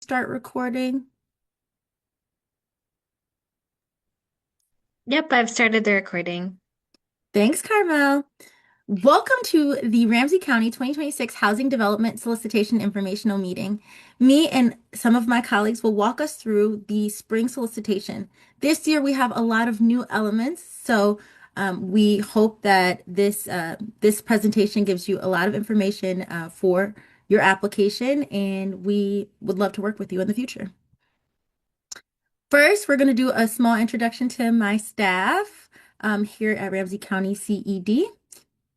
start recording? Yep, I've started the recording. Thanks, Carmel. Welcome to the Ramsey County 2026 Housing Development Solicitation Informational Meeting. Me and some of my colleagues will walk us through the spring solicitation. This year we have a lot of new elements, so we hope that this presentation gives you a lot of information for your application, and we would love to work with you in the future. First, we're going to do a small introduction to my staff here at Ramsey County CED.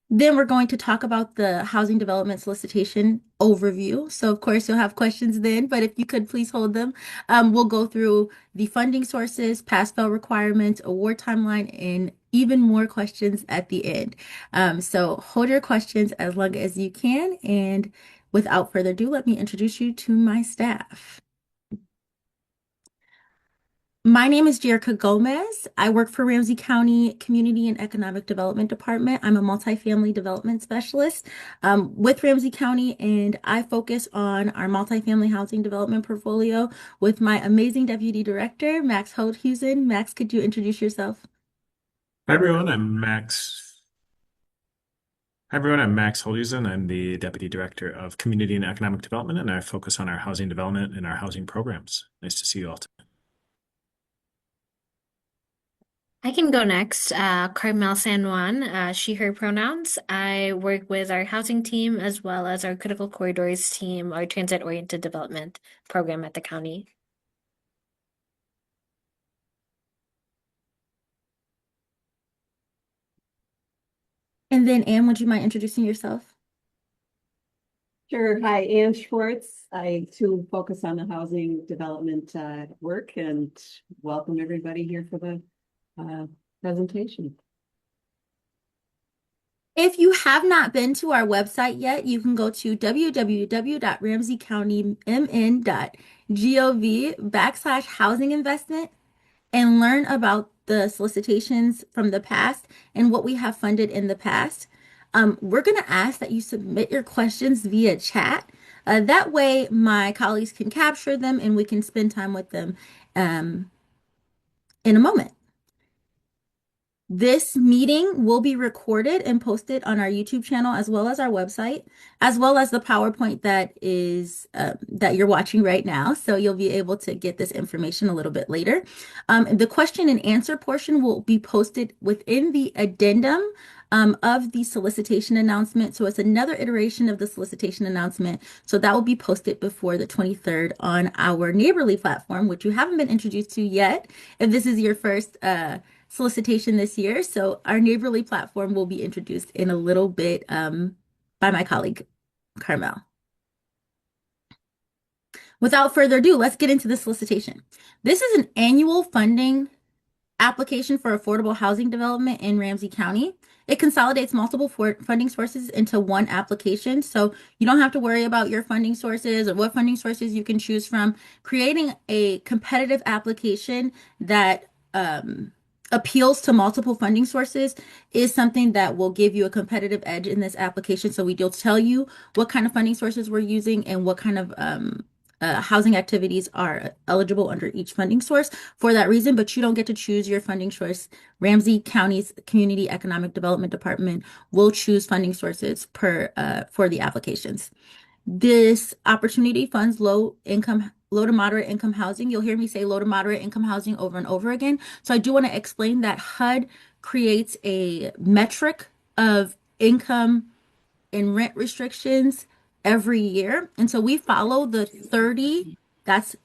Then we're going to talk about the housing development solicitation overview. So, of course, you'll have questions then, but if you could please hold them. We'll go through the funding sources, pass-fail requirements, award timeline, and even more questions at the end. So hold your questions as long as you can. And without further ado, let me introduce you to my staff. My name is Jerica Gomez. I work for Ramsey County Community and Economic Development Department. I'm a multifamily development specialist with Ramsey County, and I focus on our multifamily housing development portfolio with my amazing Deputy Director, Max Holdhusen. Max, could you introduce yourself? Hi everyone, I'm Max. Hi everyone, I'm Max Holdhusen. I'm the Deputy Director of Community and Economic Development, and I focus on our housing development and our housing programs. Nice to see you all today. I can go next. Carmel San Juan, she, her pronouns. I work with our housing team as well as our critical corridors team, our transit-oriented development program at the county. And then, Anne, would you mind introducing yourself? Sure. Hi, Ann Schwartz. I too focus on the housing development work and welcome everybody here for the presentation. If you have not been to our website yet, you can go to www.ramseycountymn.gov/housing investment and learn about the solicitations from the past and what we have funded in the past. We're going to ask that you submit your questions via chat. That way, my colleagues can capture them and we can spend time with them um, in a moment. This meeting will be recorded and posted on our YouTube channel as well as our website, as well as the PowerPoint that you're watching right now. So you'll be able to get this information a little bit later. The question and answer portion will be posted within the addendum of the solicitation announcement. So it's another iteration of the solicitation announcement. So that will be posted before the 23rd on our Neighborly platform, which you haven't been introduced to yet. If this is your first solicitation this year. So our Neighborly platform will be introduced in a little bit by my colleague, Carmel. Without further ado, let's get into the solicitation. This is an annual funding application for affordable housing development in Ramsey County. It consolidates multiple funding sources into one application, so you don't have to worry about your funding sources or what funding sources you can choose from. Creating a competitive application that appeals to multiple funding sources is something that will give you a competitive edge in this application. So we will tell you what kind of funding sources we're using and what kind of housing activities are eligible under each funding source for that reason, but you don't get to choose your funding source. Ramsey County's Community Economic Development Department will choose funding sources for the applications. This opportunity funds low to moderate income housing. You'll hear me say low to moderate income housing over and over again. So I do want to explain that HUD creates a metric of income and rent restrictions every year. And so we follow the 30, that's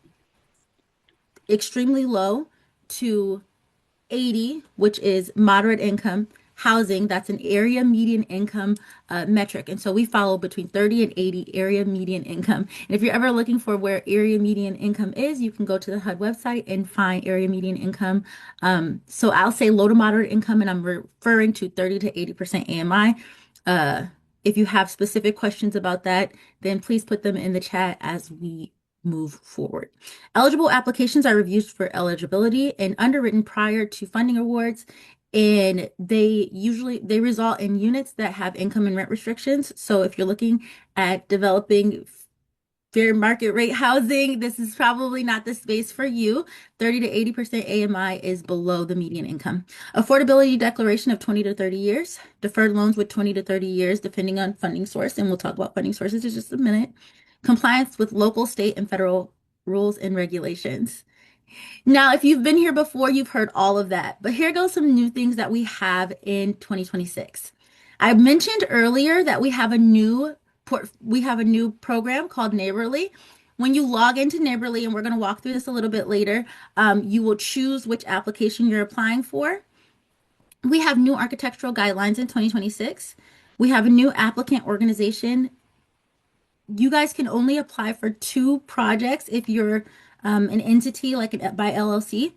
extremely low, to 80, which is moderate income housing. That's an area median income metric. And so we follow between 30 and 80 area median income. And if you're ever looking for where area median income is, you can go to the HUD website and find area median income. So I'll say low to moderate income, and I'm referring to 30 to 80% AMI. If you have specific questions about that, then please put them in the chat as we move forward. Eligible applications are reviewed for eligibility and underwritten prior to funding awards, and they result in units that have income and rent restrictions. So if you're looking at developing fair market rate housing, this is probably not the space for you. 30 to 80% AMI is below the median income. Affordability declaration of 20 to 30 years. Deferred loans with 20 to 30 years, depending on funding source. And we'll talk about funding sources in just a minute. Compliance with local, state, and federal rules and regulations. Now, if you've been here before, you've heard all of that. But here goes some new things that we have in 2026. I mentioned earlier that we have a new program called Neighborly. When you log into Neighborly, and we're going to walk through this a little bit later, you will choose which application you're applying for. We have new architectural guidelines in 2026. We have a new applicant organization. You guys can only apply for 2 projects if you're an entity like by LLC.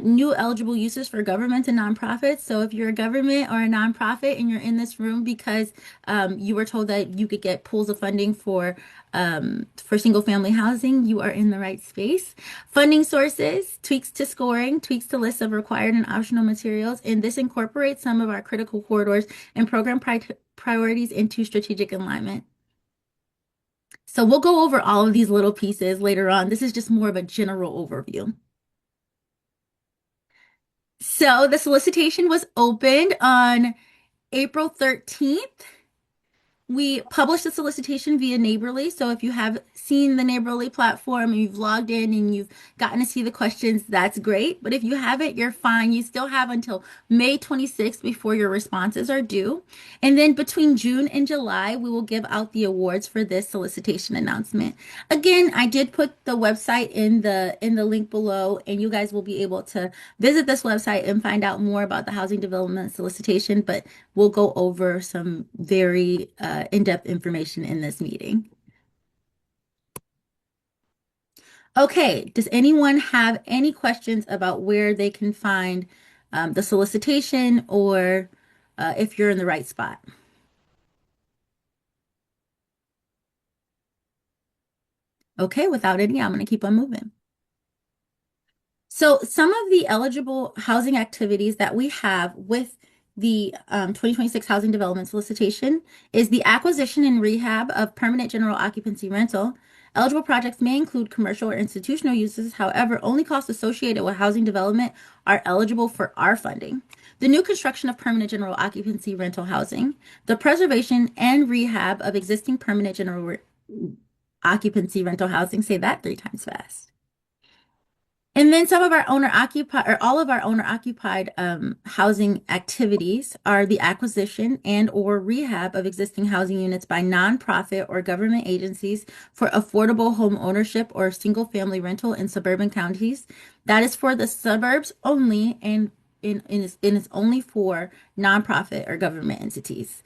New eligible uses for government and nonprofits. So if you're a government or a nonprofit and you're in this room because you were told that you could get pools of funding for single family housing, you are in the right space. Funding sources, tweaks to scoring, tweaks to lists of required and optional materials, and this incorporates some of our critical corridors and program priorities into strategic alignment. So we'll go over all of these little pieces later on. This is just more of a general overview. So the solicitation was opened on April 13th. We published the solicitation via Neighborly. So if you have seen the Neighborly platform and you've logged in and you've gotten to see the questions, that's great. But if you haven't, you're fine. You still have until May 26th before your responses are due. And then between June and July, we will give out the awards for this solicitation announcement. Again, I did put the website in the link below, and you guys will be able to visit this website and find out more about the housing development solicitation, but we'll go over some very in-depth information in this meeting. Okay, does anyone have any questions about where they can find the solicitation or if you're in the right spot? Okay, without any, I'm going to keep on moving. So some of the eligible housing activities that we have with the 2026 housing development solicitation is the acquisition and rehab of permanent general occupancy rental. Eligible projects may include commercial or institutional uses. However, only costs associated with housing development are eligible for our funding. The new construction of permanent general occupancy rental housing, the preservation and rehab of existing permanent general occupancy rental housing. Say that 3 times fast. And then some of our owner occupied, or all of our owner occupied housing activities are the acquisition and or rehab of existing housing units by nonprofit or government agencies for affordable home ownership or single family rental in suburban counties. That is for the suburbs only, and it's only for nonprofit or government entities.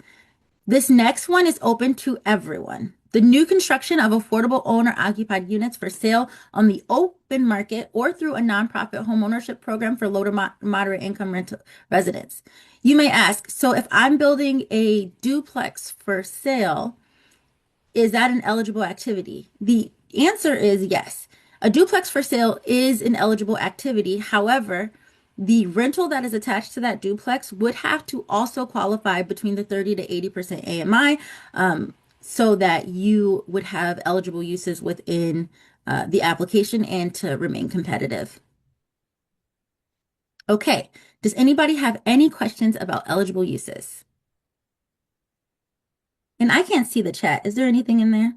This next one is open to everyone. The new construction of affordable owner-occupied units for sale on the open market or through a nonprofit homeownership program for low to moderate income rental residents. You may ask, so if I'm building a duplex for sale, is that an eligible activity? The answer is yes. A duplex for sale is an eligible activity. However, the rental that is attached to that duplex would have to also qualify between the 30 to 80% AMI, so that you would have eligible uses within the application and to remain competitive. Okay, does anybody have any questions about eligible uses? And I can't see the chat. Is there anything in there?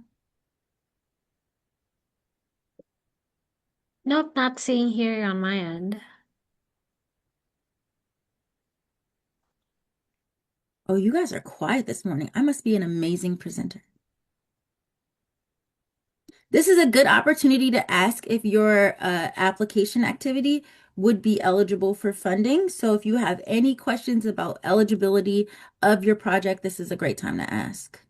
Nope, not seeing here on my end. Oh, you guys are quiet this morning. I must be an amazing presenter. This is a good opportunity to ask if your application activity would be eligible for funding. So if you have any questions about eligibility of your project, this is a great time to ask.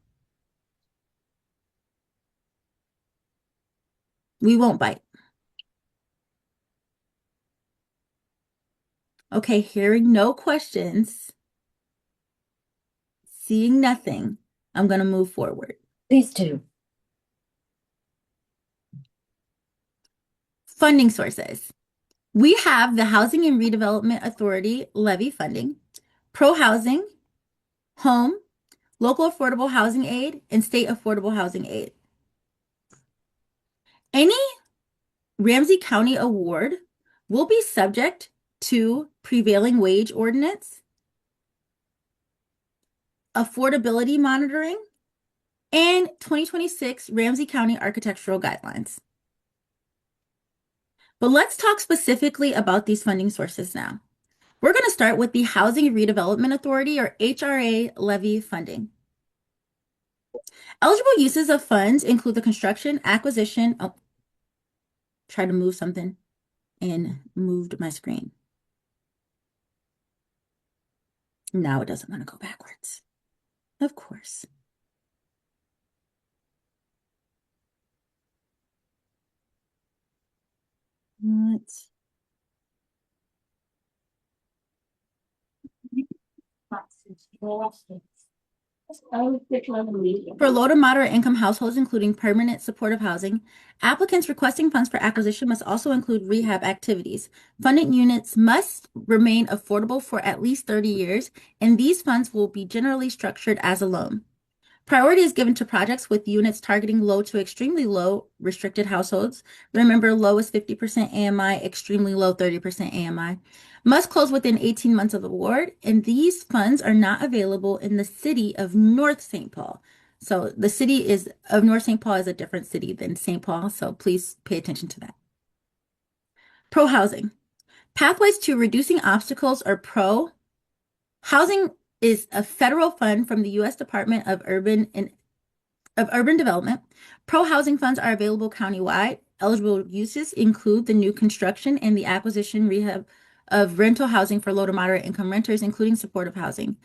We won't bite. Okay, hearing no questions, seeing nothing, I'm going to move forward. Please do. Funding sources. We have the Housing and Redevelopment Authority levy funding, Pro Housing, Home, Local Affordable Housing Aid, and State Affordable Housing Aid. Any Ramsey County award will be subject to prevailing wage ordinance, affordability monitoring, and 2026 Ramsey County architectural guidelines. But let's talk specifically about these funding sources now. We're going to start with the Housing Redevelopment Authority, or HRA, levy funding. Eligible uses of funds include the construction, acquisition, try to move something and moved my screen. Now it doesn't want to go backwards. Of course. Let's For low to moderate income households, including permanent supportive housing, applicants requesting funds for acquisition must also include rehab activities. Funding units must remain affordable for at least 30 years, and these funds will be generally structured as a loan. Priority is given to projects with units targeting low to extremely low restricted households. Remember, low is 50% AMI, extremely low 30% AMI. Must close within 18 months of award, and these funds are not available in the city of North St. Paul. So the city of North St. Paul is a different city than St. Paul, so please pay attention to that. Pro housing. Pathways to reducing obstacles, or pro housing, is a federal fund from the U.S. Department of Urban Development. Pro housing funds are available countywide. Eligible uses include the new construction and the acquisition rehab of rental housing for low to moderate income renters, including supportive housing.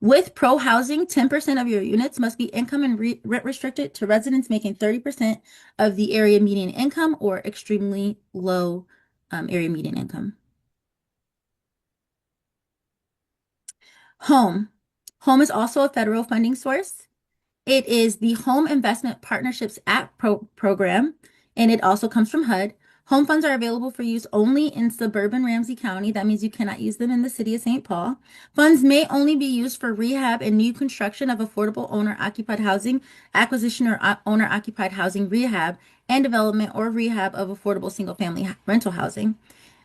With pro housing, 10% of your units must be income and rent restricted to residents making 30% of the area median income or extremely low area median income. Home. Home is also a federal funding source. It is the Home Investment Partnerships Act program, and it also comes from HUD. Home funds are available for use only in suburban Ramsey County. That means you cannot use them in the city of St. Paul. Funds may only be used for rehab and new construction of affordable owner-occupied housing, acquisition or owner-occupied housing rehab, and development or rehab of affordable single-family rental housing.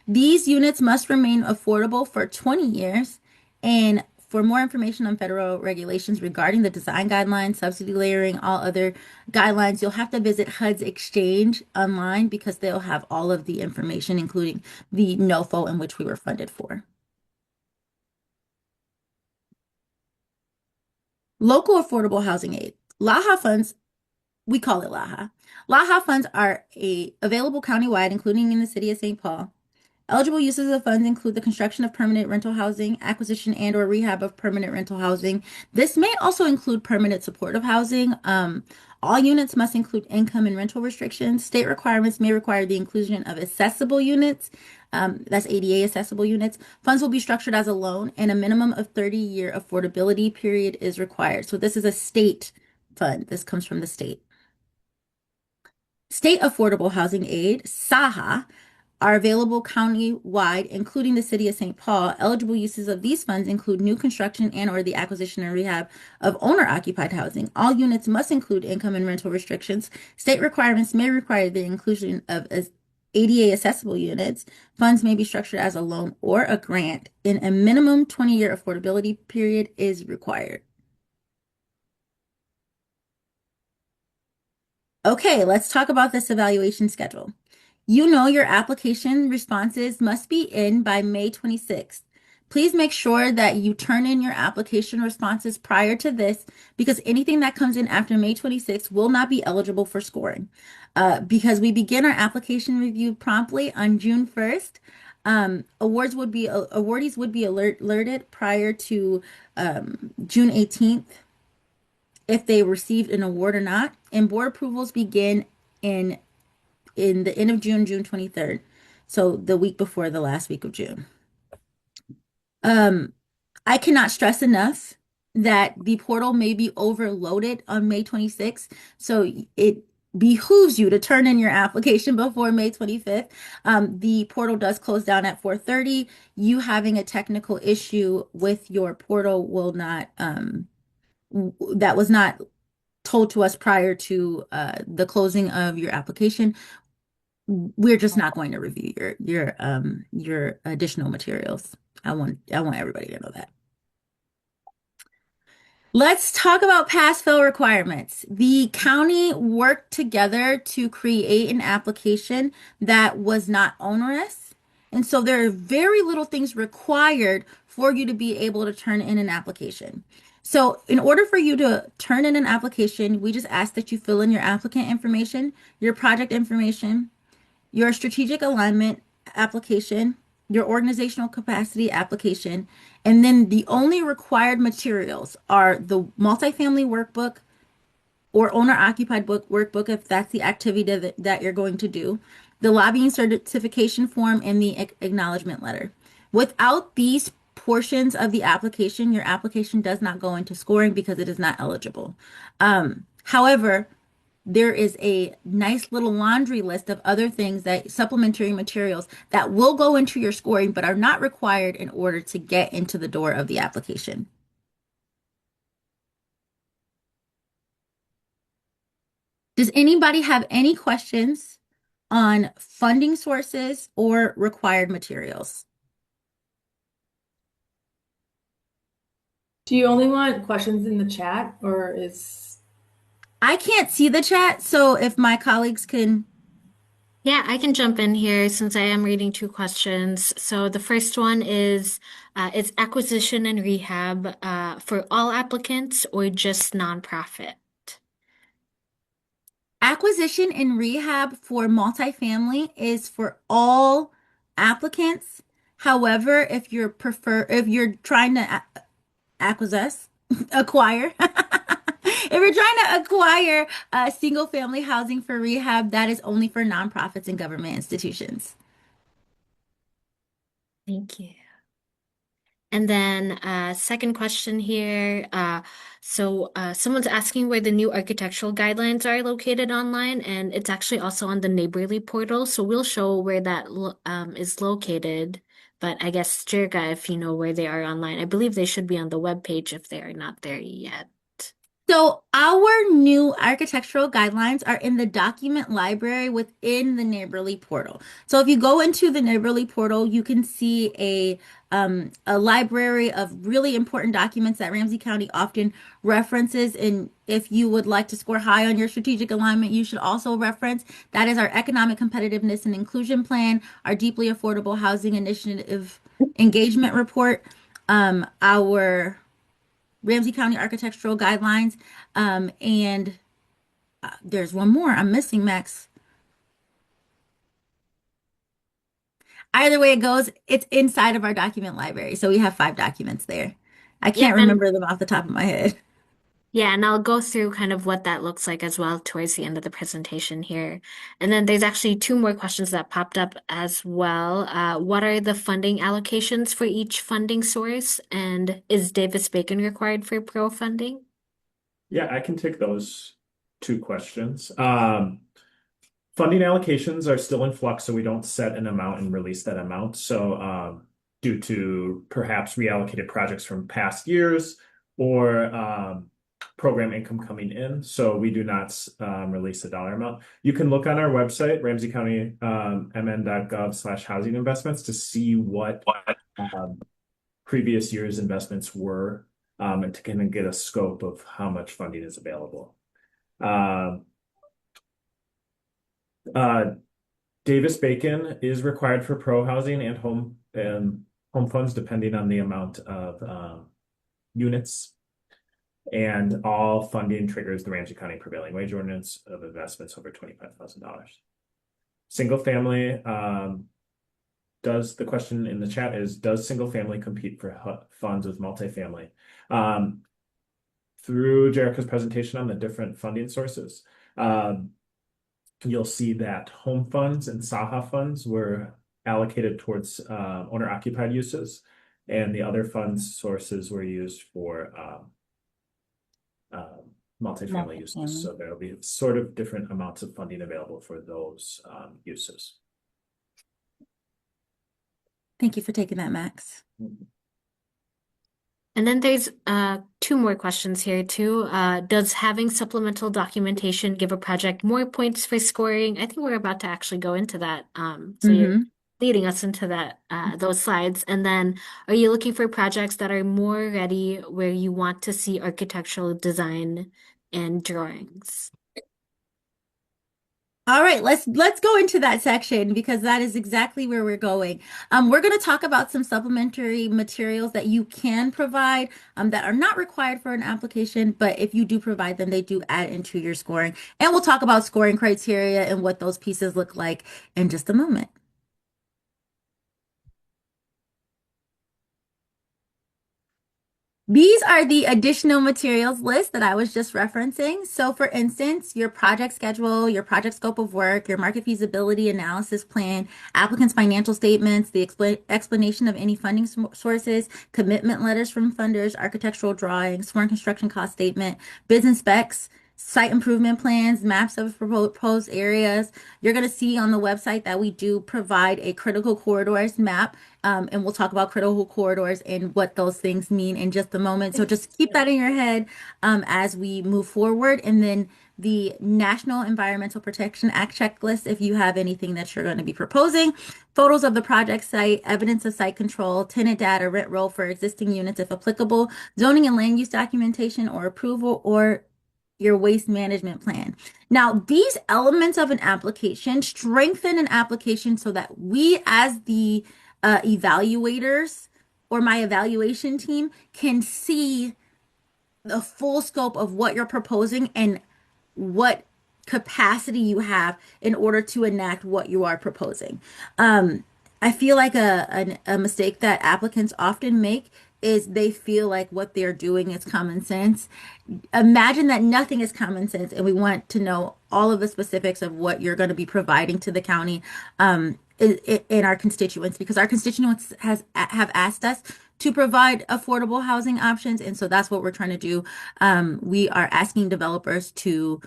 These units must remain affordable for 20 years. And for more information on federal regulations regarding the design guidelines, subsidy layering, all other guidelines, you'll have to visit HUD's exchange online because they'll have all of the information, including the NOFO in which we were funded for. Local affordable housing aid. LAHA funds, we call it LAHA. LAHA funds are available countywide, including in the city of St. Paul. Eligible uses of funds include the construction of permanent rental housing, acquisition and or rehab of permanent rental housing. This may also include permanent supportive housing. All units must include income and rental restrictions. State requirements may require the inclusion of accessible units. That's ADA accessible units. Funds will be structured as a loan, and a minimum of 30-year affordability period is required. So this is a state fund. This comes from the state. State Affordable Housing Aid, SAHA, are available county-wide, including the city of St. Paul. Eligible uses of these funds include new construction and or the acquisition and rehab of owner-occupied housing. All units must include income and rental restrictions. State requirements may require the inclusion of ADA accessible units. Funds may be structured as a loan or a grant, and a minimum 20-year affordability period is required. Okay, let's talk about this evaluation schedule. You know your application responses must be in by May 26th. Please make sure that you turn in your application responses prior to this because anything that comes in after May 26th will not be eligible for scoring. Because we begin our application review promptly on June 1st. Awardees would be alerted prior to June 18th if they received an award or not, and board approvals begin in the end of June, June 23rd. So the week before the last week of June. I cannot stress enough that the portal may be overloaded on May 26th. So it behooves you to turn in your application before May 25th. The portal does close down at 4:30. You having a technical issue with your portal will not, that was not told to us prior to the closing of your application we're just not going to review your additional materials. I want everybody to know that. Let's talk about pass-fail requirements. The county worked together to create an application that was not onerous. And so there are very little things required for you to be able to turn in an application. So in order for you to turn in an application, we just ask that you fill in your applicant information, your project information, your strategic alignment application, your organizational capacity application, and then the only required materials are the multifamily workbook or owner occupied book workbook if that's the activity that you're going to do, the lobbying certification form, and the acknowledgement letter. Without these portions of the application, your application does not go into scoring because it is not eligible. However, there is a nice little laundry list of other things that supplementary materials that will go into your scoring but are not required in order to get into the door of the application. Does anybody have any questions on funding sources or required materials? Do you only want questions in the chat or is I can't see the chat, so if my colleagues can. Yeah, I can jump in here since I am reading two questions. So the first one is acquisition and rehab for all applicants or just nonprofit? Acquisition and rehab for multifamily is for all applicants. However, if you're trying to acquisition, acquire, if you're trying to acquire single family housing for rehab, that is only for nonprofits and government institutions. Thank you. And then second question here. Someone's asking where the new architectural guidelines are located online, and it's actually also on the Neighborly portal. So we'll show where that is located. But I guess, Jerga, if you know where they are online, I believe they should be on the webpage if they are not there yet. So our new architectural guidelines are in the document library within the Neighborly portal. So if you go into the Neighborly portal, you can see a library of really important documents that Ramsey County often references. And if you would like to score high on your strategic alignment, you should also reference that is our economic competitiveness and inclusion plan, our deeply affordable housing initiative engagement report, our Ramsey County architectural guidelines. And there's one more I'm missing, Max. Either way it goes, it's inside of our document library. So we have 5 documents there. I Yep, can't remember them off the top of my head. yeah, and I'll go through kind of what that looks like as well towards the end of the presentation here. And then there's actually two more questions that popped up as well. What are the funding allocations for each funding source? And is Davis-Bacon required for pro funding? Yeah, I can take those two questions. Funding allocations are still in flux, so we don't set an amount and release that amount. So due to perhaps reallocated projects from past years or program income coming in, so we do not release a dollar amount. You can look on our website, Ramsey County mn.gov/housing investments to see what previous year's investments were and to kind of get a scope of how much funding is available. Davis-Bacon is required for pro housing and home funds, depending on the amount of units. And all funding triggers the Ramsey County prevailing wage ordinance of investments over $25,000. Single family, the question in the chat is, does single family compete for funds with multifamily? Through Jerica's presentation on the different funding sources, you'll see that home funds and Saha funds were allocated towards owner occupied uses, and the other funds sources were used for multifamily uses. So there'll be sort of different amounts of funding available for those uses. Thank you for taking that, Max. And then there's two more questions here too. Does having supplemental documentation give a project more points for scoring? I think we're about to actually go into that. So you're Mm-hmm. leading us into that those slides. And then are you looking for projects that are more ready where you want to see architectural design and drawings? All right, let's go into that section because that is exactly where we're going. We're going to talk about some supplementary materials that you can provide that are not required for an application, but if you do provide them, they do add into your scoring. And we'll talk about scoring criteria and what those pieces look like in just a moment. These are the additional materials list that I was just referencing. So for instance, your project schedule, your project scope of work, your market feasibility analysis plan, applicant's financial statements, the explanation of any funding sources, commitment letters from funders, architectural drawings, sworn construction cost statement, business specs, site improvement plans, maps of proposed areas. You're going to see on the website that we do provide a critical corridors map, and we'll talk about critical corridors and what those things mean in just a moment. So just keep that in your head as we move forward. And then the National Environmental Protection Act checklist, if you have anything that you're going to be proposing, photos of the project site, evidence of site control, tenant data, rent roll for existing units if applicable, zoning and land use documentation or approval, or your waste management plan. Now, these elements of an application strengthen an application so that we, as the evaluators or my evaluation team, can see the full scope of what you're proposing and what capacity you have in order to enact what you are proposing. I feel like a mistake that applicants often make is they feel like what they're doing is common sense. Imagine that nothing is common sense, and we want to know all of the specifics of what you're going to be providing to the county in our constituents, because our constituents have asked us to provide affordable housing options, and so that's what we're trying to do. We are asking developers to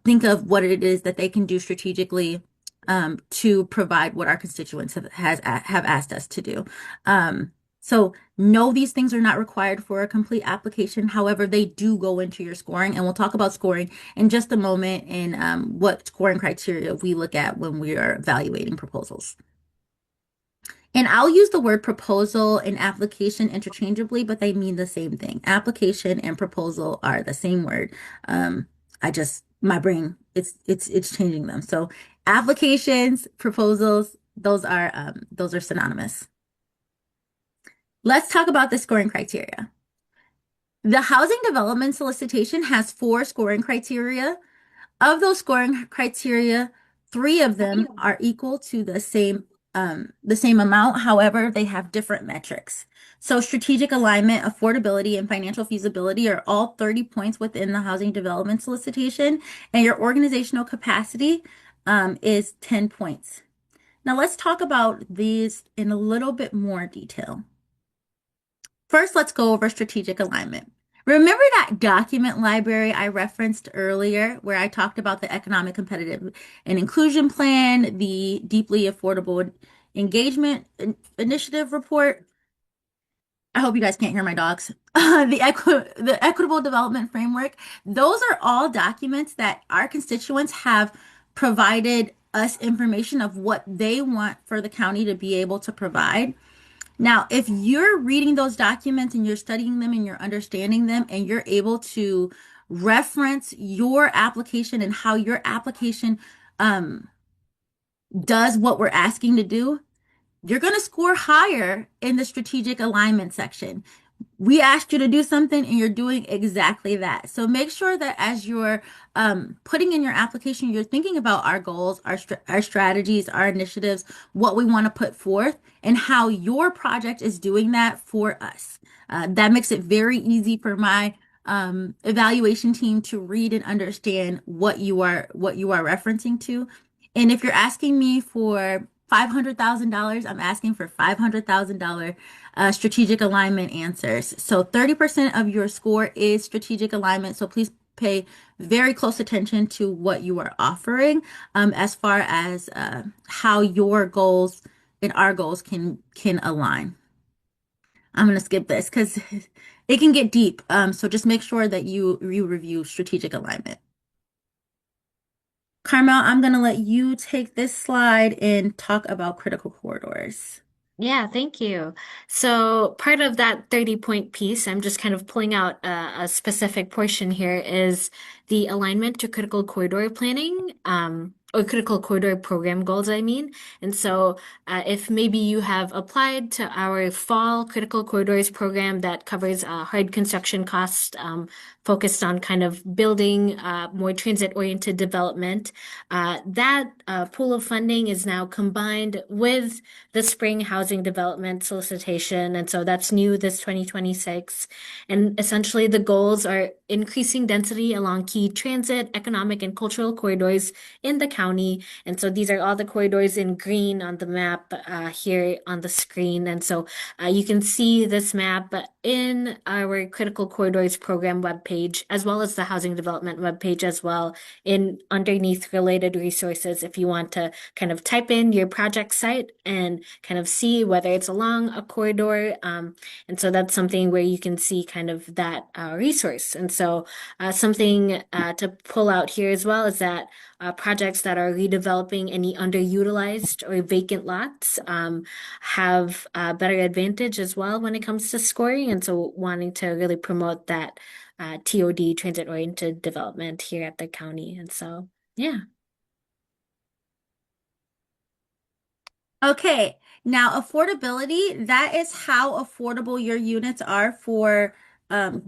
think of what it is that they can do strategically to provide what our constituents have asked us to do. So no, these things are not required for a complete application. However, they do go into your scoring, and we'll talk about scoring in just a moment and what scoring criteria we look at when we are evaluating proposals. And I'll use the word proposal and application interchangeably, but they mean the same thing. Application and proposal are the same word. My brain, it's changing them. So applications, proposals, those are synonymous. Let's talk about the scoring criteria. The housing development solicitation has 4 scoring criteria. Of those scoring criteria, 3 of them are equal to the same amount. However, they have different metrics. So strategic alignment, affordability, and financial feasibility are all 30 points within the housing development solicitation, and your organizational capacity is 10 points. Now let's talk about these in a little bit more detail. First, let's go over strategic alignment. Remember that document library I referenced earlier where I talked about the economic competitive and inclusion plan, the deeply affordable engagement initiative report? I hope you guys can't hear my dogs. The equitable development framework. Those are all documents that our constituents have provided us information of what they want for the county to be able to provide. Now, if you're reading those documents and you're studying them and you're understanding them and you're able to reference your application and how your application does what we're asking to do, you're going to score higher in the strategic alignment section. We asked you to do something and you're doing exactly that. So make sure that as you're putting in your application, you're thinking about our goals, our strategies, our initiatives, what we want to put forth, and how your project is doing that for us. That makes it very easy for my evaluation team to read and understand what you are referencing to. And if you're asking me for $500,000, I'm asking for $500,000 strategic alignment answers. So 30% of your score is strategic alignment. So please pay very close attention to what you are offering as far as how your goals and our goals can align. I'm gonna skip this because it can get deep. So just make sure that you review strategic alignment. Carmel, I'm gonna let you take this slide and talk about critical corridors. Yeah, thank you. So part of that 30-point piece, I'm just kind of pulling out a specific portion here, is the alignment to critical corridor planning, or critical corridor program goals, I mean. And so if maybe you have applied to our fall critical corridors program that covers hard construction costs, focused on kind of building more transit-oriented development, that pool of funding is now combined with the spring housing development solicitation. And so that's new this 2026. And essentially the goals are increasing density along key transit, economic, and cultural corridors in the county. And so these are all the corridors in green on the map here on the screen. And so you can see this map in our critical corridors program webpage, as well as the housing development webpage as well, in underneath related resources if you want to kind of type in your project site and kind of see whether it's along a corridor. And so that's something where you can see kind of that resource. And so something to pull out here as well is that projects that are redeveloping any underutilized or vacant lots have a better advantage as well when it comes to scoring. And so wanting to really promote that TOD, transit-oriented development here at the county. And so, yeah. Okay, now affordability, that is how affordable your units are for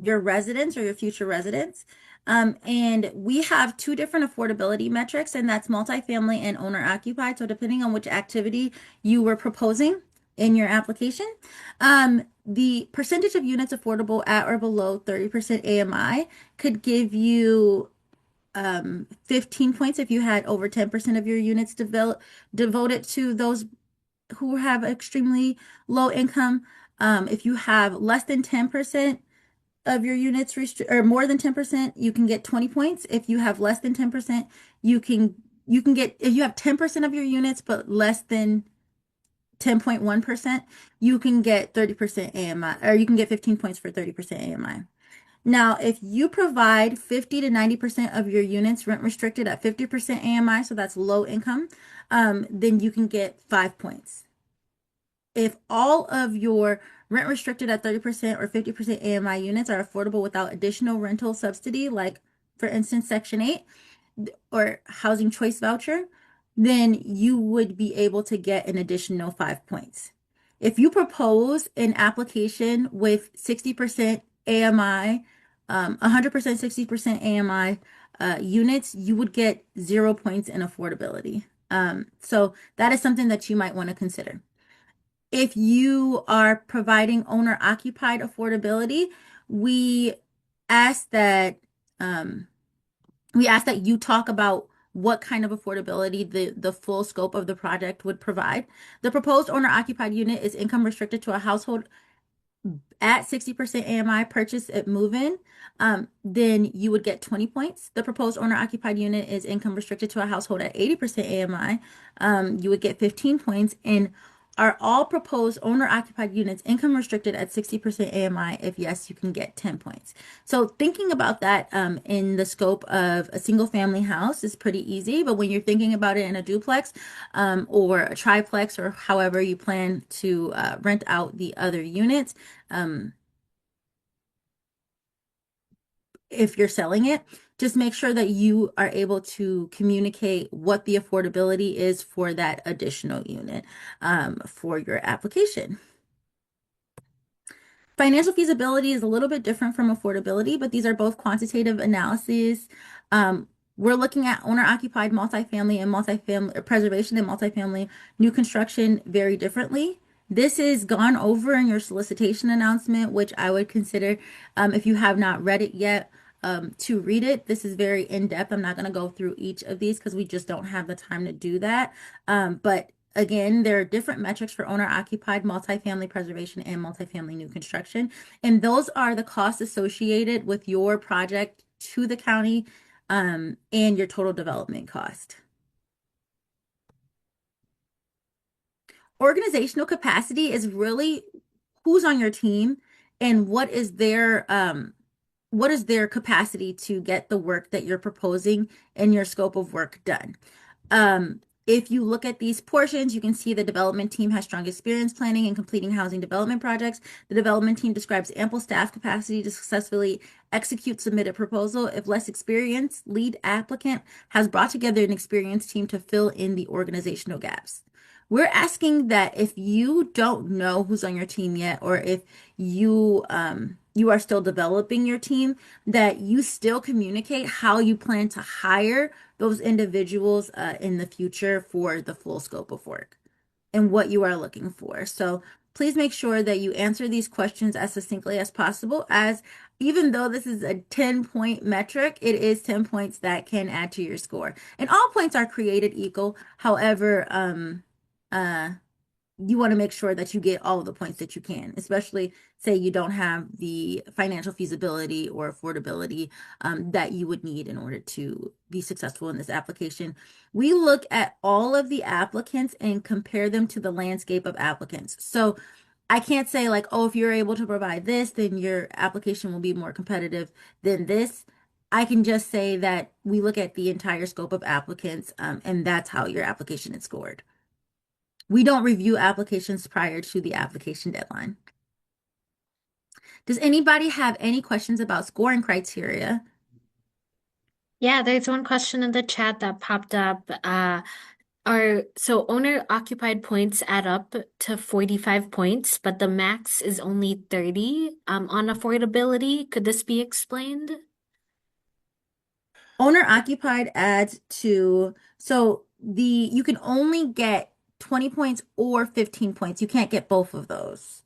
your residents or your future residents. And we have two different affordability metrics, and that's multifamily and owner occupied. So depending on which activity you were proposing in your application, the percentage of units affordable at or below 30% AMI could give you 15 points if you had over 10% of your units devoted to those who have extremely low income. If you have less than 10% of your units or more than 10%, you can get 20 points. If you have less than 10%, you can get, if you have 10% of your units but less than 10.1%, you can get 30% AMI, or you can get 15 points for 30% AMI. Now, if you provide 50 to 90% of your units rent restricted at 50% AMI, so that's low income, then you can get 5 points. If all of your rent restricted at 30% or 50% AMI units are affordable without additional rental subsidy, like for instance, Section 8 or housing choice voucher, then you would be able to get an additional 5 points. If you propose an application with 60% AMI, 100% 60% AMI units, you would get 0 points in affordability. So that is something that you might want to consider. If you are providing owner occupied affordability, we ask that um, you talk about what kind of affordability the full scope of the project would provide. The proposed owner occupied unit is income restricted to a household at 60% AMI purchase at move-in, then you would get 20 points. The proposed owner-occupied unit is income restricted to a household at 80% AMI. You would get 15 points. And are all proposed owner-occupied units income restricted at 60% AMI? If yes, you can get 10 points. So thinking about that in the scope of a single-family house is pretty easy. But when you're thinking about it in a duplex or a triplex or however you plan to rent out the other units, if you're selling it, just make sure that you are able to communicate what the affordability is for that additional unit for your application. Financial feasibility is a little bit different from affordability, but these are both quantitative analyses. We're looking at owner-occupied multifamily and multifamily preservation and multifamily new construction very differently. This is gone over in your solicitation announcement, which I would consider, if you have not read it yet, to read it. This is very in-depth. I'm not going to go through each of these because we just don't have the time to do that. But again, there are different metrics for owner-occupied multifamily preservation and multifamily new construction. And those are the costs associated with your project to the county and your total development cost. Organizational capacity is really who's on your team and what is their capacity to get the work that you're proposing and your scope of work done. If you look at these portions, you can see the development team has strong experience planning and completing housing development projects. The development team describes ample staff capacity to successfully execute submitted proposal. If less experienced, lead applicant has brought together an experienced team to fill in the organizational gaps. We're asking that if you don't know who's on your team yet, or if you are still developing your team, that you still communicate how you plan to hire those individuals in the future for the full scope of work and what you are looking for. So please make sure that you answer these questions as succinctly as possible, as even though this is a 10-point metric, it is 10 points that can add to your score. And all points are created equal. However, uh, you want to make sure that you get all of the points that you can, especially say you don't have the financial feasibility or affordability that you would need in order to be successful in this application. We look at all of the applicants and compare them to the landscape of applicants. So I can't say like, oh, if you're able to provide this, then your application will be more competitive than this. I can just say that we look at the entire scope of applicants, and that's how your application is scored. We don't review applications prior to the application deadline. Does anybody have any questions about scoring criteria? Yeah, there's one question in the chat that popped up. So owner occupied points add up to 45 points, but the max is only 30 on affordability. Could this be explained? Owner occupied adds to, so you can only get 20 points or 15 points. You can't get both of those.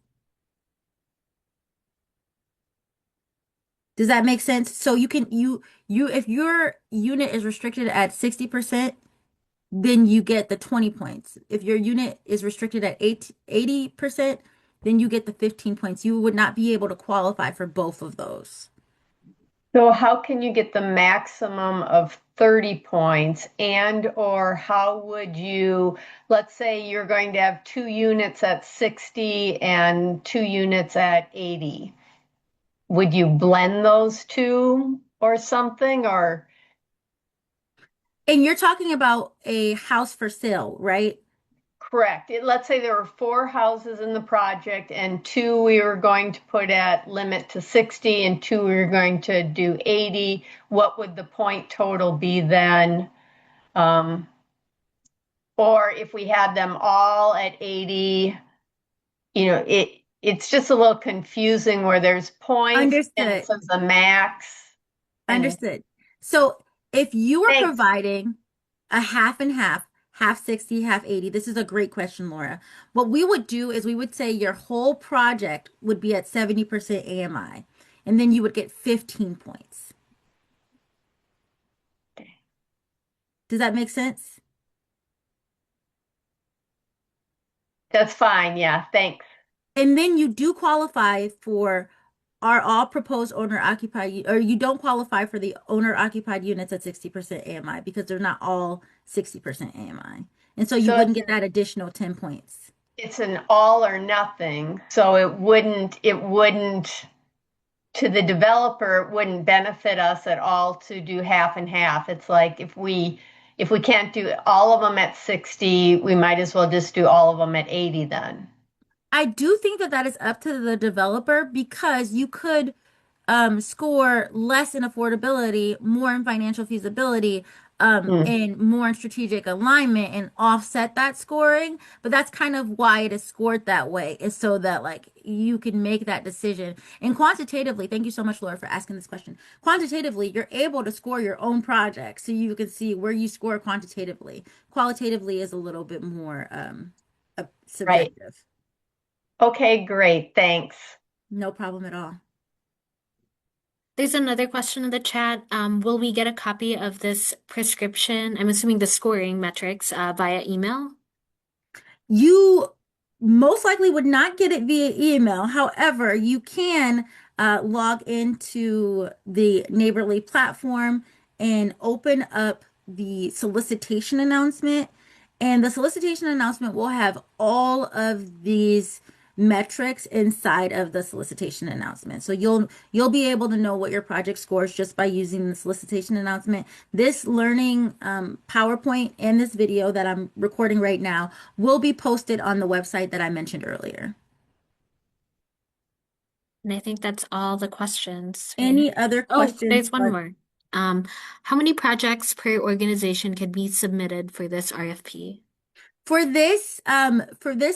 Does that make sense? So you can if your unit is restricted at 60%, then you get the 20 points. If your unit is restricted at 80%, then you get the 15 points. You would not be able to qualify for both of those. So how can you get the maximum of 30 points, and or how would you, let's say you're going to have 2 units at 60 and 2 units at 80. Would you blend those two or something, or? And you're talking about a house for sale, right? Correct. Let's say there were 4 houses in the project and 2 we were going to put at limit to 60 and 2 we were going to do 80. What would the point total be then? Or if we had them all at 80, it's just a little confusing where there's points and it Understood. says the max. Understood. So if you were Thanks. providing a half and half 60, half 80, this is a great question, Laura. What we would do is we would say your whole project would be at 70% AMI, and then you would get 15 points. Does that make sense? That's fine. Yeah, thanks. And then you do qualify for are all proposed owner occupied, or you don't qualify for the owner occupied units at 60% AMI because they're not all 60% AMI. And so you So wouldn't get that additional 10 points. it's an all or nothing. So it wouldn't, to the developer, it wouldn't benefit us at all to do half and half. It's like if we can't do all of them at 60, we might as well just do all of them at 80 then. I do think that that is up to the developer because you could score less in affordability, more in financial feasibility, and more in strategic alignment and offset that scoring. But that's kind of why it is scored that way, is so that like you can make that decision. And quantitatively, thank you so much, Laura, for asking this question. Quantitatively, you're able to score your own project so you can see where you score quantitatively. Qualitatively is a little bit more Right. subjective. Okay, great. Thanks. No problem at all. There's another question in the chat. Will we get a copy of this prescription? I'm assuming the scoring metrics via email. You most likely would not get it via email. However, you can log into the Neighborly platform and open up the solicitation announcement. And the solicitation announcement will have all of these metrics inside of the solicitation announcement. So you'll be able to know what your project scores just by using the solicitation announcement. This learning PowerPoint and this video that I'm recording right now will be posted on the website that I mentioned earlier. And I think that's all the questions right now. Any other Oh, questions? there's one more. How many projects per organization can be submitted for this RFP? For this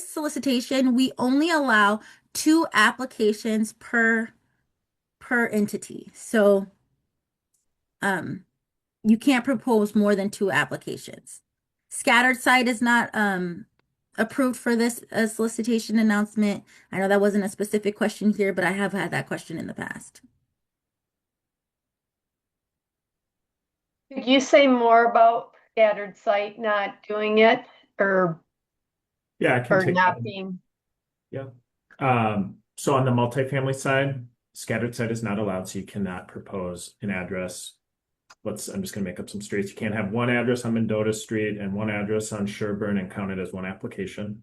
solicitation, we only allow 2 applications per entity. So you can't propose more than 2 applications. Scattered site is not approved for this solicitation announcement. I know that wasn't a specific question here, but I have had that question in the past. Could you say more about scattered site not doing it or Yeah, I can take that. not being? Yeah. So on the multifamily side, scattered site is not allowed, so you cannot propose an address. I'm just gonna make up some streets. You can't have one address on Mendota Street and one address on Sherburne and count it as one application.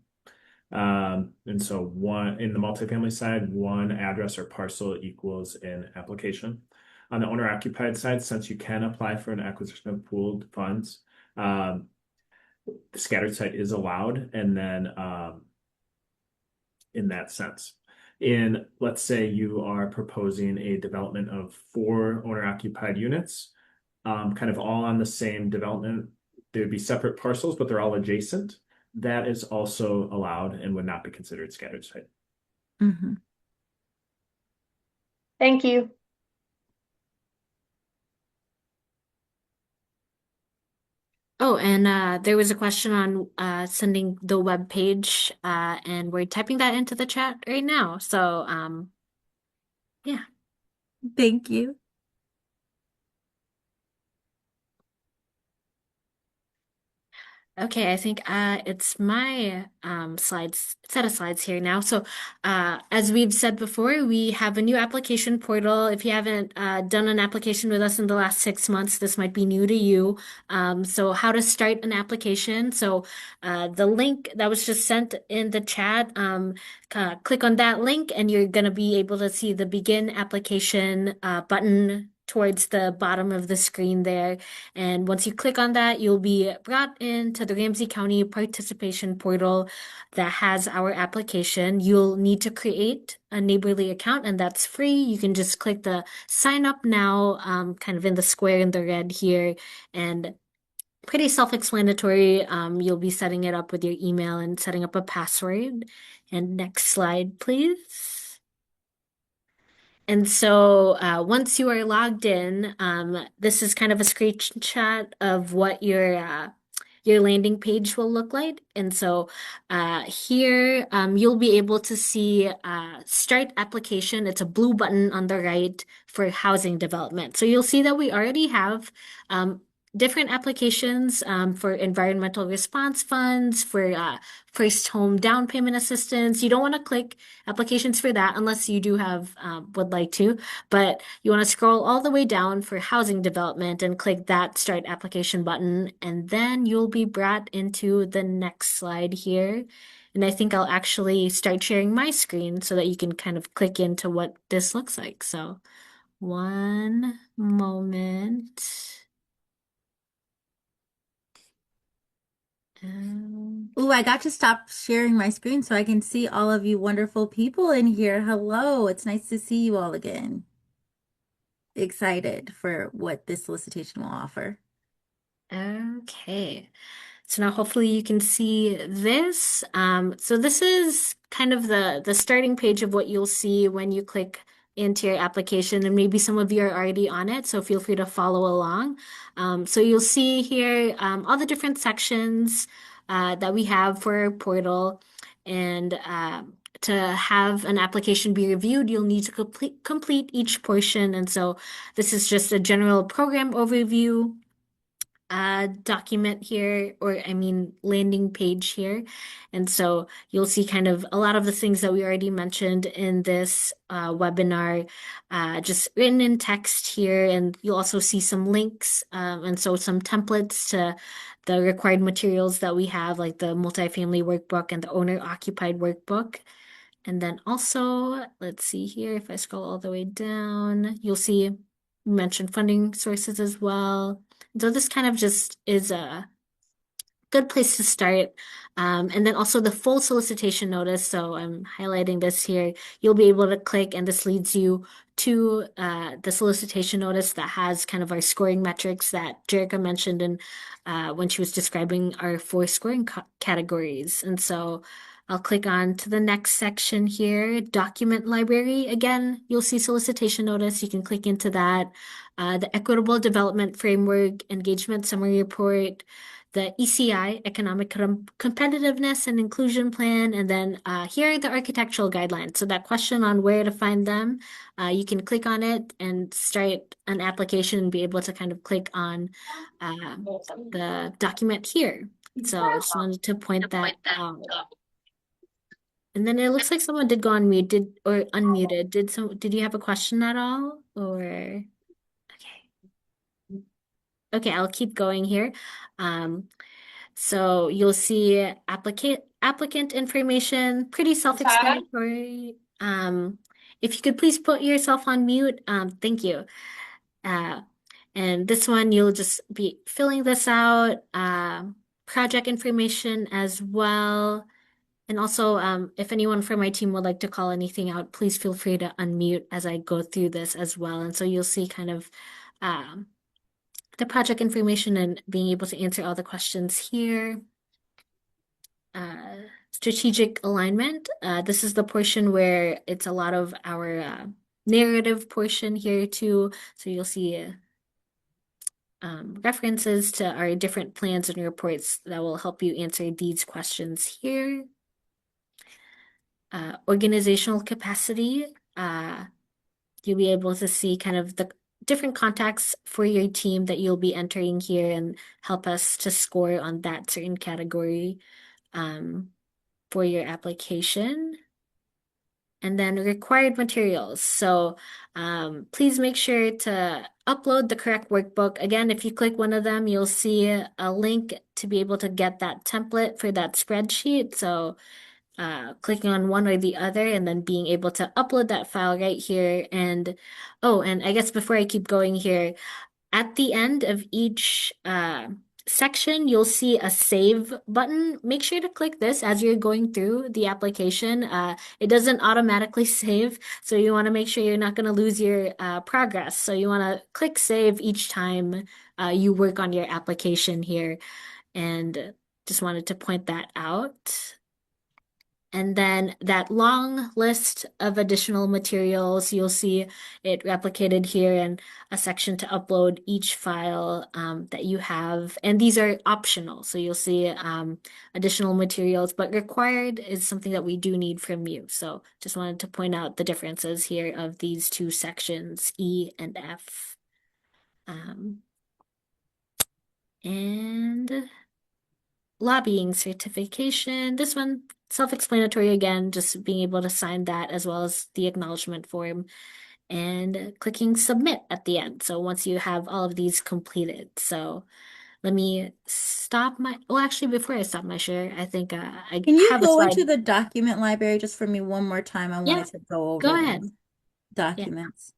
And so one in the multifamily side, one address or parcel equals an application. On the owner occupied side, since you can apply for an acquisition of pooled funds, the scattered site is allowed, and then in that sense. Let's say you are proposing a development of 4 owner-occupied units, kind of all on the same development. They would be separate parcels, but they're all adjacent. That is also allowed and would not be considered scattered site. Mm-hmm. Thank you. Oh, and there was a question on sending the web page, and we're typing that into the chat right now. So, yeah. Thank you. Okay, I think it's my set of slides here now. So as we've said before, we have a new application portal. If you haven't done an application with us in the last 6 months, this might be new to you. So how to start an application. So the link that was just sent in the chat, click on that link and you're going to be able to see the begin application button towards the bottom of the screen there. And once you click on that, you'll be brought into the Ramsey County participation portal that has our application. You'll need to create a Neighborly account, and that's free. You can just click the sign up now, kind of in the square in the red here, and pretty self-explanatory. You'll be setting it up with your email and setting up a password. And next slide, please. And so once you are logged in, this is kind of a screenshot of what your landing page will look like. And so here you'll be able to see Start Application. It's a blue button on the right for housing development. So you'll see that we already have different applications for environmental response funds, for first home down payment assistance. You don't want to click applications for that unless you do have would like to, but you want to scroll all the way down for housing development and click that Start Application button, and then you'll be brought into the next slide here. And I think I'll actually start sharing my screen so that you can kind of click into what this looks like. So one moment. Ooh, I got to stop sharing my screen so I can see all of you wonderful people in here. Hello, it's nice to see you all again. Excited for what this solicitation will offer. Okay. So now hopefully you can see this. So this is kind of the starting page of what you'll see when you click into your application, and maybe some of you are already on it, so feel free to follow along. So you'll see here all the different sections that we have for our portal, and to have an application be reviewed, you'll need to complete each portion. And so this is just a general program overview document here, or I mean landing page here. And so you'll see kind of a lot of the things that we already mentioned in this webinar, just written in text here. And you'll also see some links, and so some templates to the required materials that we have, like the multifamily workbook and the owner occupied workbook. And then also, let's see here, if I scroll all the way down, you'll see we mentioned funding sources as well. So this kind of just is a good place to start. And then also the full solicitation notice. So I'm highlighting this here. You'll be able to click, and this leads you to the solicitation notice that has kind of our scoring metrics that Jerica mentioned in when she was describing our four scoring categories. And so I'll click on to the next section here, document library. Again, you'll see solicitation notice. You can click into that. The Equitable Development Framework Engagement Summary Report, the ECI, Economic Competitiveness and Inclusion Plan, and then here are the architectural guidelines. So that question on where to find them, you can click on it and start an application and be able to kind of click on the document here. So I just wanted to point that out. And then it looks like someone did go on mute, or unmuted. Did you have a question at all? Or okay. Okay, I'll keep going here. So you'll see applicant information, pretty self-explanatory. If you could please put yourself on mute, thank you. Uh, and this one, you'll just be filling this out, project information as well. And also, if anyone from my team would like to call anything out, please feel free to unmute as I go through this as well. And so you'll see kind of the project information and being able to answer all the questions here. Strategic alignment. This is the portion where it's a lot of our narrative portion here too. So you'll see references to our different plans and reports that will help you answer these questions here. Organizational capacity. You'll be able to see kind of the different contacts for your team that you'll be entering here and help us to score on that certain category for your application. And then required materials. So please make sure to upload the correct workbook. Again, if you click one of them, you'll see a link to be able to get that template for that spreadsheet. So clicking on one or the other and then being able to upload that file right here. And oh, and I guess before I keep going here, at the end of each section, you'll see a save button. Make sure to click this as you're going through the application. It doesn't automatically save, so you want to make sure you're not going to lose your progress. So you want to click save each time you work on your application here. And just wanted to point that out. And then that long list of additional materials, you'll see it replicated here in a section to upload each file that you have. And these are optional. So you'll see additional materials, but required is something that we do need from you. So just wanted to point out the differences here of these two sections, E and F. And lobbying certification. This one, self-explanatory again, just being able to sign that as well as the acknowledgement form and clicking submit at the end. So once you have all of these completed. So let me stop well, actually, before I stop my share, I think I Can you have a go slide. into the document library just for me one more time? I Yeah, wanted to go over go ahead. those documents.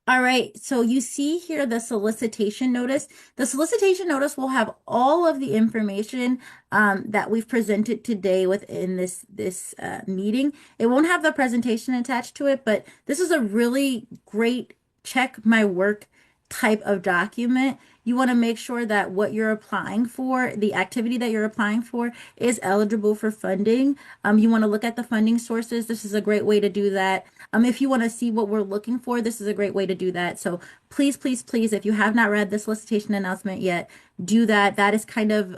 All right, so you see here the solicitation notice. The solicitation notice will have all of the information that we've presented today within this meeting. It won't have the presentation attached to it, but this is a really great check my work type of document. You want to make sure that what you're applying for, the activity that you're applying for, is eligible for funding. You want to look at the funding sources. This is a great way to do that. If you want to see what we're looking for, this is a great way to do that. So please, please, please, if you have not read the solicitation announcement yet, do that. That is kind of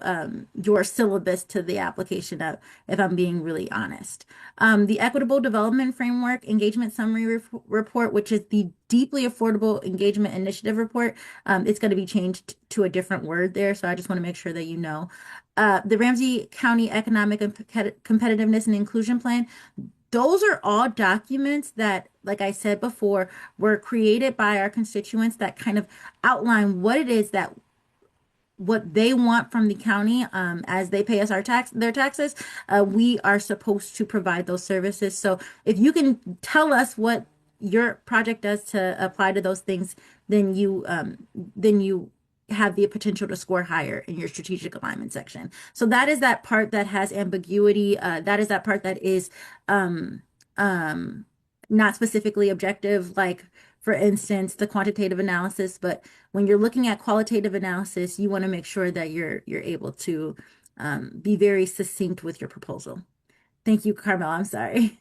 your syllabus to the application, if I'm being really honest. The Equitable Development Framework Engagement Summary Report, which is the Deeply Affordable Engagement Initiative Report, it's going to be changed to a different word there. So I just want to make sure that you know. The Ramsey County Economic Competitiveness and Inclusion Plan, those are all documents that, like I said before, were created by our constituents that kind of outline what it is that what they want from the county, as they pay us their taxes, we are supposed to provide those services. So if you can tell us what your project does to apply to those things, then you have the potential to score higher in your strategic alignment section. So that is that part that has ambiguity. That is that part that is um, um, not specifically objective, like for instance, the quantitative analysis. But when you're looking at qualitative analysis, you want to make sure that you're able to be very succinct with your proposal. Thank you, Carmel. I'm sorry.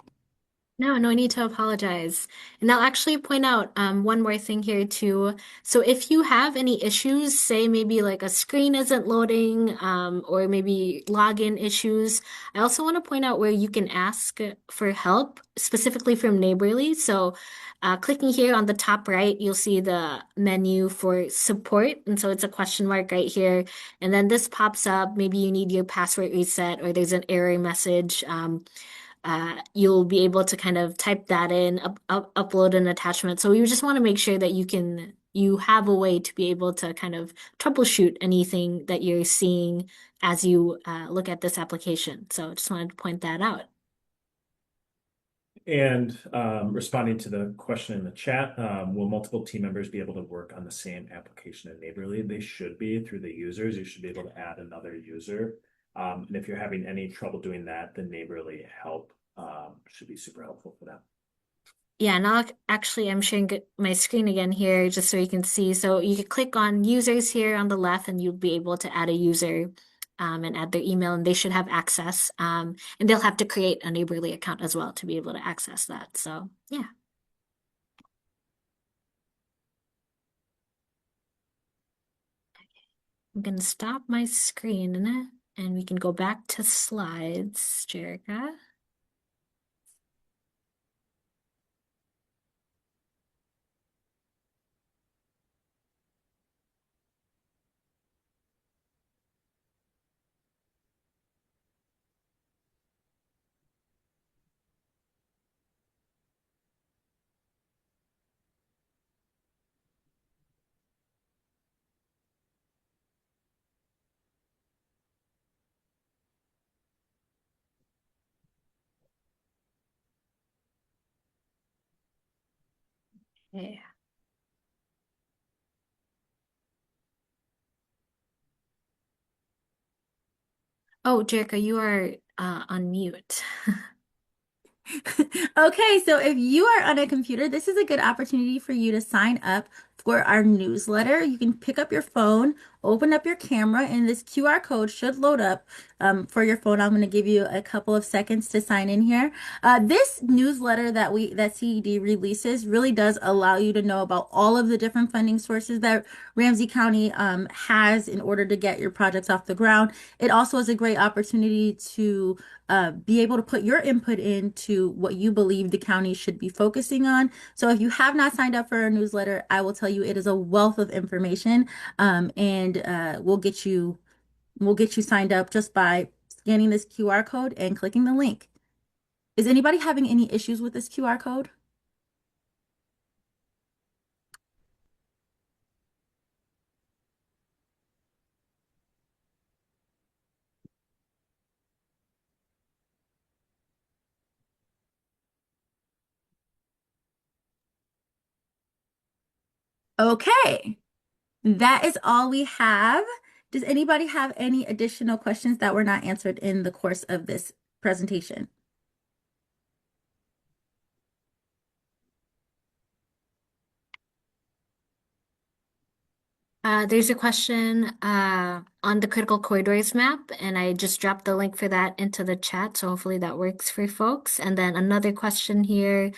No, no need to apologize. And I'll actually point out one more thing here too. So if you have any issues, say maybe like a screen isn't loading, or maybe login issues, I also want to point out where you can ask for help, specifically from Neighborly. So clicking here on the top right, you'll see the menu for support. And so it's a question mark right here. And then this pops up. Maybe you need your password reset or there's an error message. You'll be able to kind of type that in, upload an attachment. So we just want to make sure that you have a way to be able to kind of troubleshoot anything that you're seeing as you look at this application. So I just wanted to point that out. And responding to the question in the chat, will multiple team members be able to work on the same application in Neighborly? They should be through the users. You should be able to add another user. And if you're having any trouble doing that, the Neighborly help should be super helpful for that. Yeah, now actually I'm sharing my screen again here just so you can see. So you can click on users here on the left and you'll be able to add a user and add their email and they should have access. And they'll have to create a Neighborly account as well to be able to access that. So yeah. I'm going to stop my screen and we can go back to slides, Jerica. Yeah. Oh, Jerica, you are on mute. Okay, so if you are on a computer, this is a good opportunity for you to sign up for our newsletter. You can pick up your phone, open up your camera, and this QR code should load up for your phone. I'm going to give you a couple of seconds to sign in here. This newsletter that CED releases really does allow you to know about all of the different funding sources that Ramsey County has in order to get your projects off the ground. It also is a great opportunity to be able to put your input into what you believe the county should be focusing on. So if you have not signed up for our newsletter, I will tell you it is a wealth of information, and we'll get you signed up just by scanning this QR code and clicking the link. Is anybody having any issues with this QR code? Okay, that is all we have. Does anybody have any additional questions that were not answered in the course of this presentation? There's a question on the critical corridors map, and I just dropped the link for that into the chat, so hopefully that works for folks. And then another question here,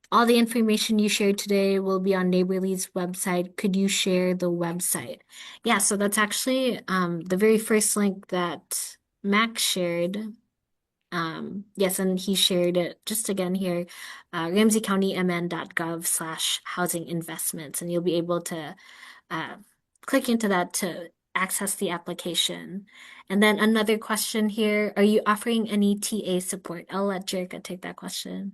all the information you shared today will be on Neighborly's website. Could you share the website? Yeah, so that's actually the very first link that Max shared. Yes, and he shared it just again here, ramseycountymn.gov/housing investments, and you'll be able to click into that to access the application. And then another question here, are you offering any TA support? I'll let Jerica take that question.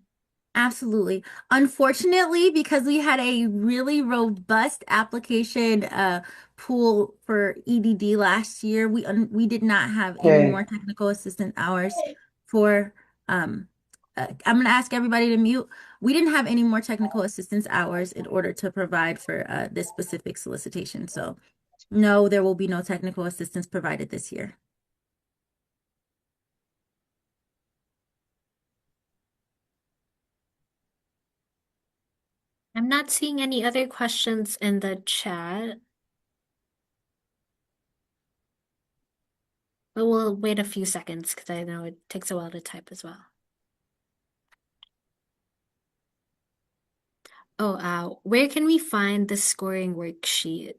Absolutely. Unfortunately, because we had a really robust application pool for EDD last year, we did not have any more Okay. technical assistance hours for um I'm going to ask everybody to mute. We didn't have any more technical assistance hours in order to provide for this specific solicitation. So, no, there will be no technical assistance provided this year. I'm not seeing any other questions in the chat, but we'll wait a few seconds because I know it takes a while to type as well. Oh, where can we find the scoring worksheet?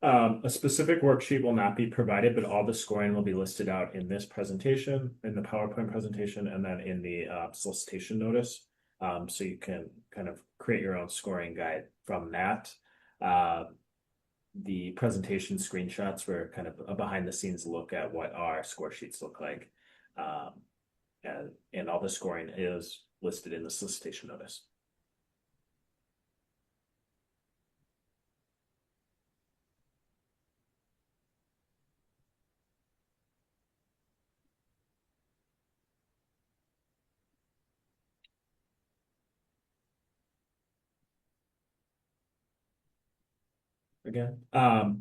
A specific worksheet will not be provided, but all the scoring will be listed out in this presentation, in the PowerPoint presentation, and then in the solicitation notice. So you can kind of create your own scoring guide from that. The presentation screenshots were kind of a behind the scenes look at what our score sheets look like. And all the scoring is listed in the solicitation notice. Again,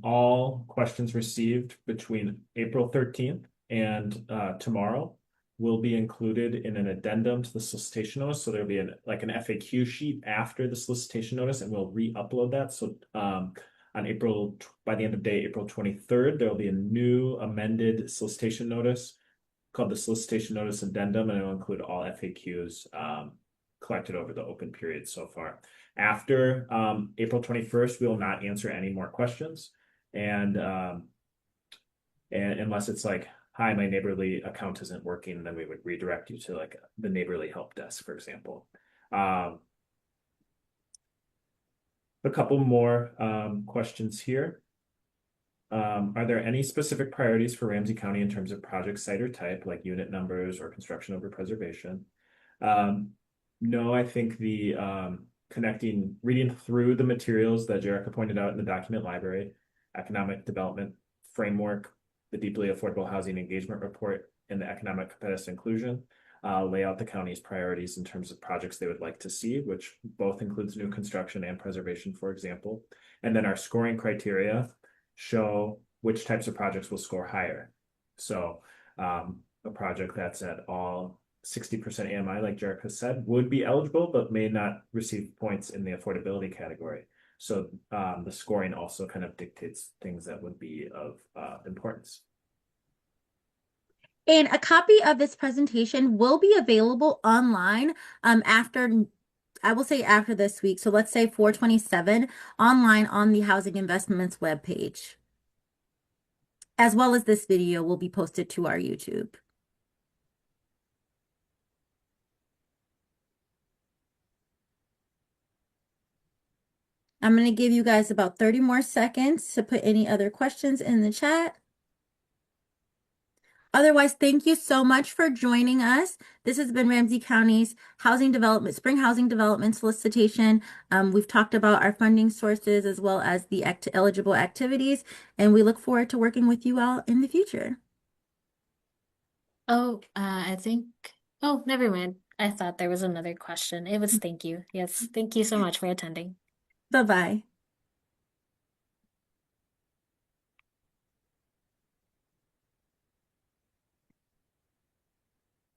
all questions received between April 13th and tomorrow will be included in an addendum to the solicitation notice. So there'll be like an FAQ sheet after the solicitation notice, and we'll re-upload that. So by the end of day, April 23rd, there'll be a new amended solicitation notice called the solicitation notice addendum, and it will include all FAQs collected over the open period so far. After April 21st, we will not answer any more questions. And unless it's like, hi, my neighborly account isn't working, then we would redirect you to like the neighborly help desk, for example. A couple more questions here. Are there any specific priorities for Ramsey County in terms of project site or type, like unit numbers or construction over preservation? No, I think the reading through the materials that Jerica pointed out in the document library, economic development framework, the deeply affordable housing engagement report, and the economic competitive inclusion, lay out the county's priorities in terms of projects they would like to see, which both includes new construction and preservation, for example. And then our scoring criteria show which types of projects will score higher. So a project that's at all 60% AMI, like Jerica said, would be eligible, but may not receive points in the affordability category. So the scoring also kind of dictates things that would be of importance. And a copy of this presentation will be available online after, I will say after this week. So let's say 4/27 online on the Housing Investments webpage, as well as this video will be posted to our YouTube. I'm going to give you guys about 30 more seconds to put any other questions in the chat. Otherwise, thank you so much for joining us. This has been Ramsey County's spring housing development solicitation. We've talked about our funding sources as well as the eligible activities, and we look forward to working with you all in the future. Oh, oh, never mind. I thought there was another question. It was thank you. Yes, thank you so much for attending. Bye-bye.